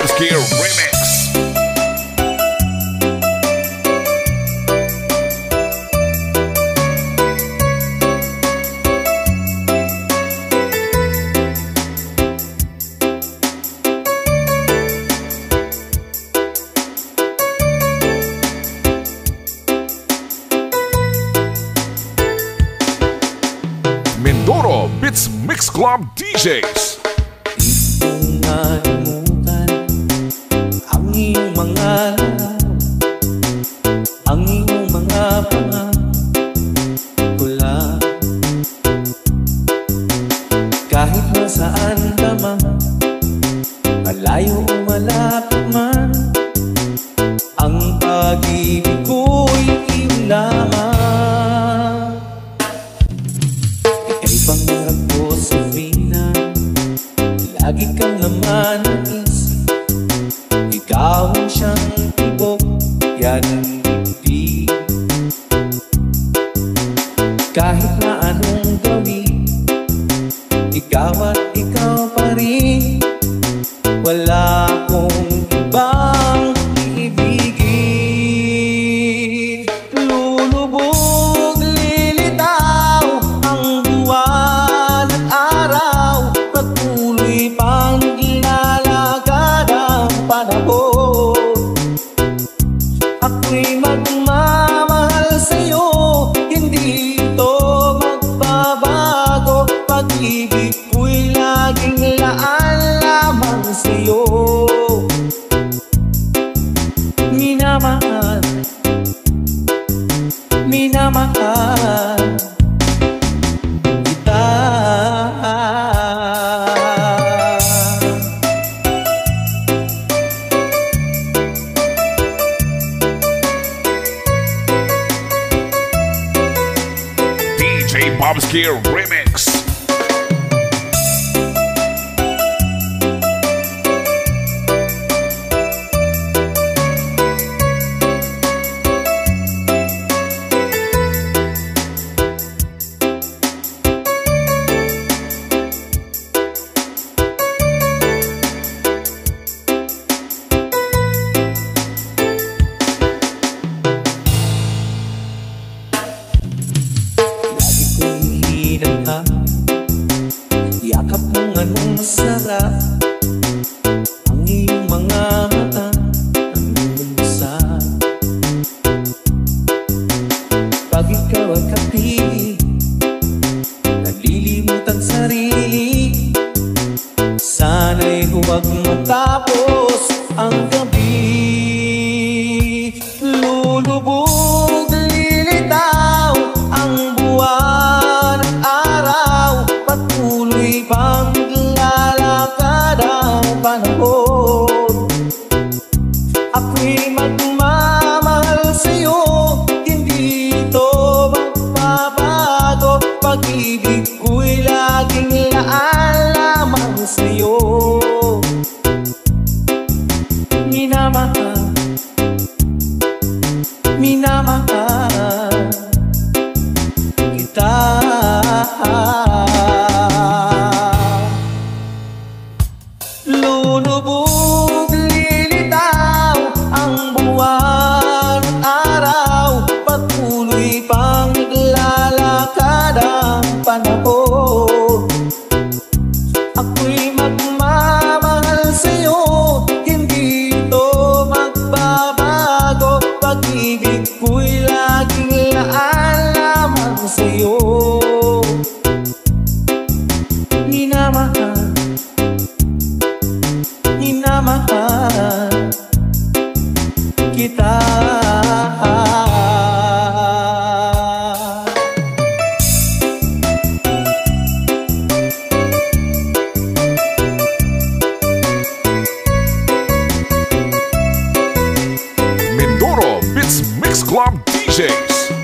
Bobski Remix. Mindoro Beats Mix Club DJs. Di ko nalimutan ang iyong mga laraw, ang iyong mga pangakula. Kahit nasaan ka man, malayo o malapit man, ang pag-ibig ko'y iyong lamang. Ika'y pangarap ko sa tuwina, lagi kang naman ang isip. Ikaw ang siyang tibok, yan ang ibig. Kahit na anong gawin, ikaw at ikaw pa rin. Wala akong ibang iibigin. Lulubog, lilitaw ang buwan at araw, patuloy pang ilalagad ang panahon. Ako'y magmamahal sa'yo, hindi ito magbabago. Pag-ibig ko'y laging laan lamang sa'yo. Minamahal, minamahal kita. DJ Bobski Remix. Yakap mong anong masarap, ang iyong mga mata, ang iyong busa. Pag ikaw ay kapiling, nalilimutan sarili. Sana'y huwag matapos ang gabi. Lulubog, lilitaw ang buwan at araw, patuloy pang lalakad ang panahon. Ako'y magmamahal sa'yo, hindi ito magbabago. Pag-ibig ko'y laging laan lamang sa'yo. Minamahal, minamahal kita. Lulubog, lilitaw ang buwan at araw, patuloy pang naglalakad ang panahon. Ako'y magmamahal sa'yo, hindi ito magbabago. Pag-ibig ko'y laging laan lamang sa'yo. Minamahal, minamahal kita. Mindoro Beats Mix Club DJs.